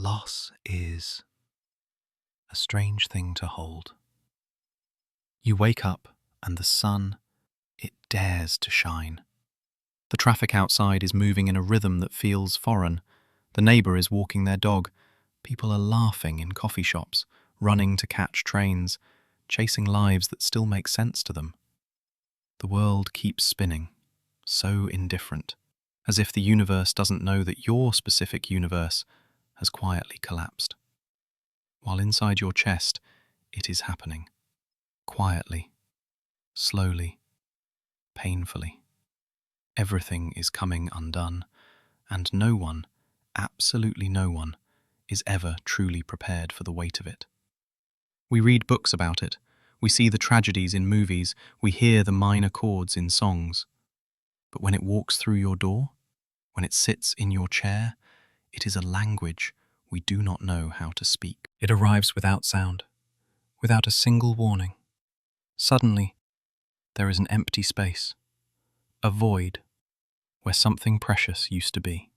Loss is a strange thing to hold. You wake up and the sun, it dares to shine. The traffic outside is moving in a rhythm that feels foreign. The neighbour is walking their dog. People are laughing in coffee shops, running to catch trains, chasing lives that still make sense to them. The world keeps spinning, so indifferent, as if the universe doesn't know that your specific universe has quietly collapsed. While inside your chest, it is happening. Quietly, slowly, painfully. Everything is coming undone, and no one, absolutely no one, is ever truly prepared for the weight of it. We read books about it, we see the tragedies in movies, we hear the minor chords in songs. But when it walks through your door, when it sits in your chair, it is a language we do not know how to speak. It arrives without sound, without a single warning. Suddenly, there is an empty space, a void, where something precious used to be.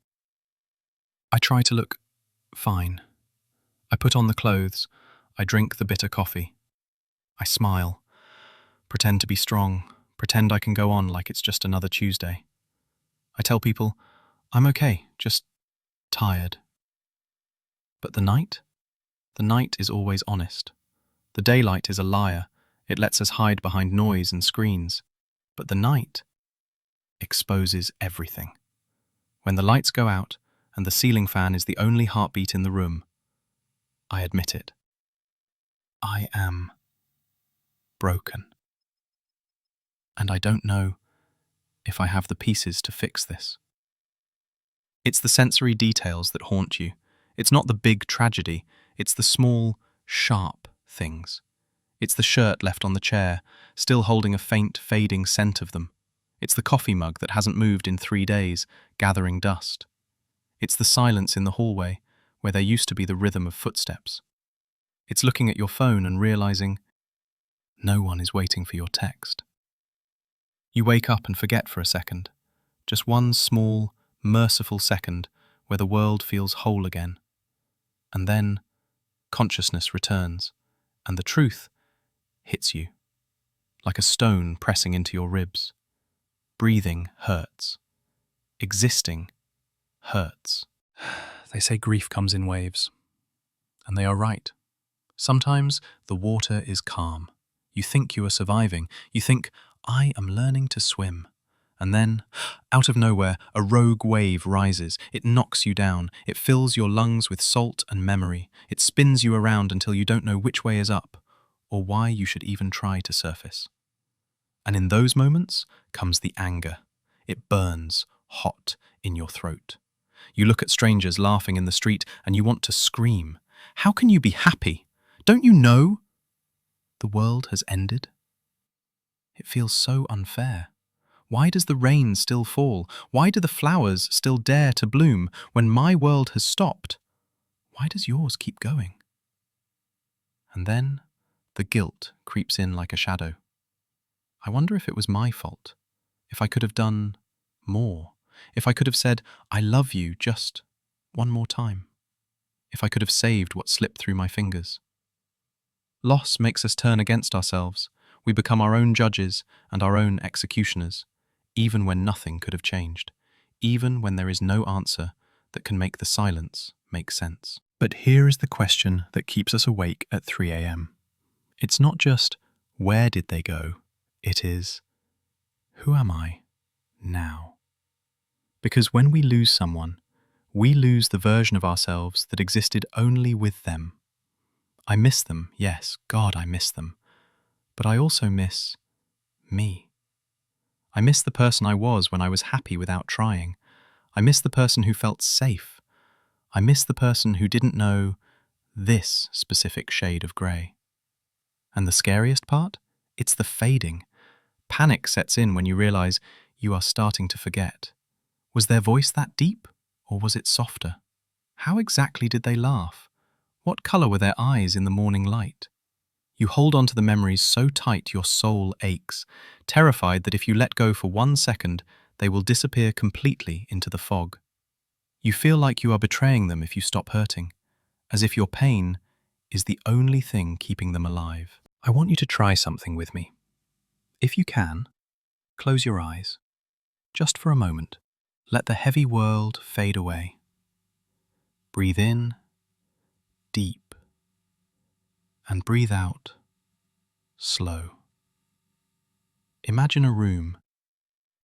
I try to look fine. I put on the clothes, I drink the bitter coffee. I smile, pretend to be strong, pretend I can go on like it's just another Tuesday. I tell people, I'm okay, just tired. But the night is always honest. The daylight is a liar. It lets us hide behind noise and screens. But the night exposes everything. When the lights go out and the ceiling fan is the only heartbeat in the room, I admit it. I am broken. And I don't know if I have the pieces to fix this. It's the sensory details that haunt you. It's not the big tragedy. It's the small, sharp things. It's the shirt left on the chair, still holding a faint, fading scent of them. It's the coffee mug that hasn't moved in 3 days, gathering dust. It's the silence in the hallway, where there used to be the rhythm of footsteps. It's looking at your phone and realizing no one is waiting for your text. You wake up and forget for a second, just one small, merciful second where the world feels whole again. And then consciousness returns, and the truth hits you, like a stone pressing into your ribs. Breathing hurts. Existing hurts. They say grief comes in waves, and they are right. Sometimes the water is calm. You think you are surviving. You think, I am learning to swim. And then, out of nowhere, a rogue wave rises. It knocks you down. It fills your lungs with salt and memory. It spins you around until you don't know which way is up, or why you should even try to surface. And in those moments comes the anger. It burns hot in your throat. You look at strangers laughing in the street and you want to scream. How can you be happy? Don't you know the world has ended? It feels so unfair. Why does the rain still fall? Why do the flowers still dare to bloom when my world has stopped? Why does yours keep going? And then the guilt creeps in like a shadow. I wonder if it was my fault, if I could have done more, if I could have said, I love you just one more time, if I could have saved what slipped through my fingers. Loss makes us turn against ourselves. We become our own judges and our own executioners, even when nothing could have changed, even when there is no answer that can make the silence make sense. But here is the question that keeps us awake at 3 a.m. It's not just, where did they go? It is, who am I now? Because when we lose someone, we lose the version of ourselves that existed only with them. I miss them, yes, God, I miss them. But I also miss me. I miss the person I was when I was happy without trying. I miss the person who felt safe. I miss the person who didn't know this specific shade of grey. And the scariest part? It's the fading. Panic sets in when you realise you are starting to forget. Was their voice that deep, or was it softer? How exactly did they laugh? What colour were their eyes in the morning light? You hold on to the memories so tight your soul aches, terrified that if you let go for 1 second, they will disappear completely into the fog. You feel like you are betraying them if you stop hurting. as if your pain is the only thing keeping them alive. I want you to try something with me. If you can, close your eyes, just for a moment. Let the heavy world fade away. Breathe in, deep, and breathe out, slow. Imagine a room.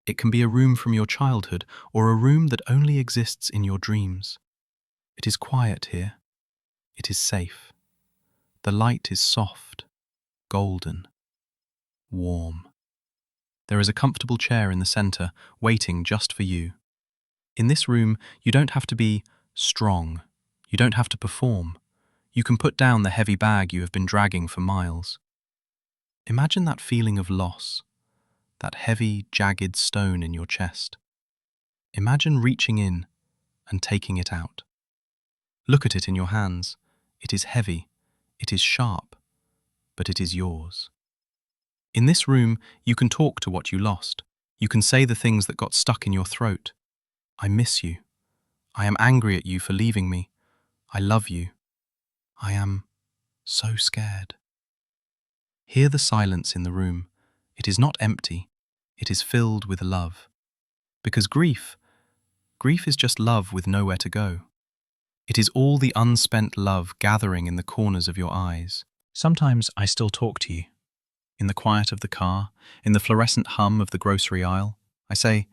It can be a room from your childhood or a room that only exists in your dreams. It is quiet here. It is safe. The light is soft, golden, warm. There is a comfortable chair in the center, waiting just for you. In this room, you don't have to be strong. You don't have to perform. You can put down the heavy bag you have been dragging for miles. Imagine that feeling of loss, that heavy, jagged stone in your chest. Imagine reaching in and taking it out. Look at it in your hands. It is heavy. It is sharp. But it is yours. In this room, you can talk to what you lost. You can say the things that got stuck in your throat. I miss you. I am angry at you for leaving me. I love you. I am so scared. Hear the silence in the room. It is not empty. It is filled with love. Because grief is just love with nowhere to go. It is all the unspent love gathering in the corners of your eyes. Sometimes I still talk to you. In the quiet of the car, in the fluorescent hum of the grocery aisle, I say,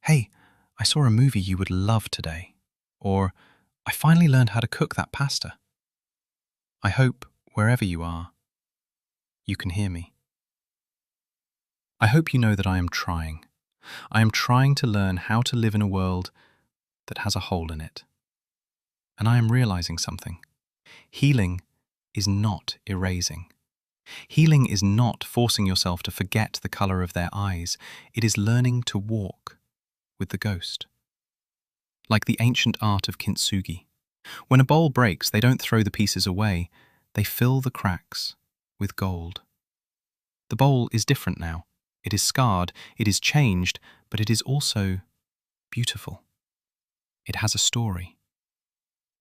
"Hey, I saw a movie you would love today." Or, "I finally learned how to cook that pasta." I hope, wherever you are, you can hear me. I hope you know that I am trying. I am trying to learn how to live in a world that has a hole in it. And I am realizing something. Healing is not erasing. Healing is not forcing yourself to forget the color of their eyes. It is learning to walk with the ghost. Like the ancient art of kintsugi. When a bowl breaks, they don't throw the pieces away. They fill the cracks with gold. The bowl is different now. It is scarred, it is changed, but it is also beautiful. It has a story.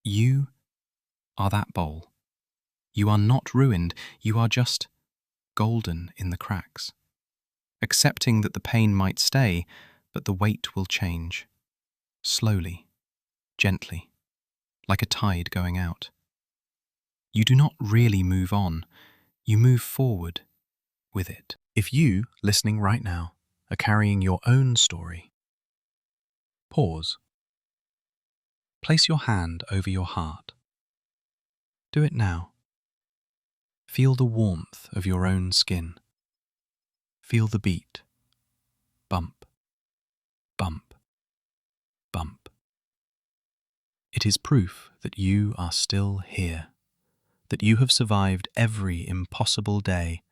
You are that bowl. You are not ruined, you are just golden in the cracks. Accepting that the pain might stay, but the weight will change. Slowly, gently, like a tide going out. You do not really move on, you move forward with it. If you, listening right now, are carrying your own story, pause. Place your hand over your heart. Do it now. Feel the warmth of your own skin. Feel the beat. Bump, bump, bump. It is proof that you are still here, that you have survived every impossible day,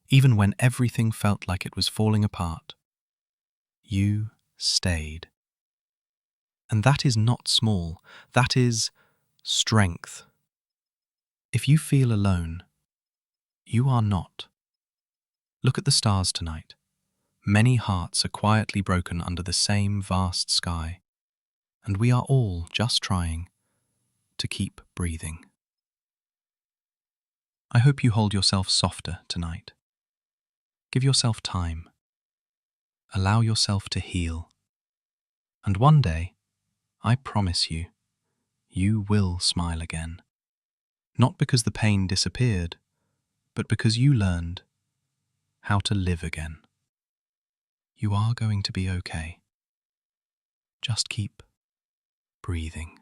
even when everything felt like it was falling apart. You stayed. And that is not small, that is strength. If you feel alone, you are not. Look at the stars tonight. Many hearts are quietly broken under the same vast sky, and we are all just trying to keep breathing. I hope you hold yourself softer tonight. Give yourself time. Allow yourself to heal. And one day, I promise you, you will smile again. Not because the pain disappeared, but because you learned how to live again. You are going to be okay. Just keep breathing.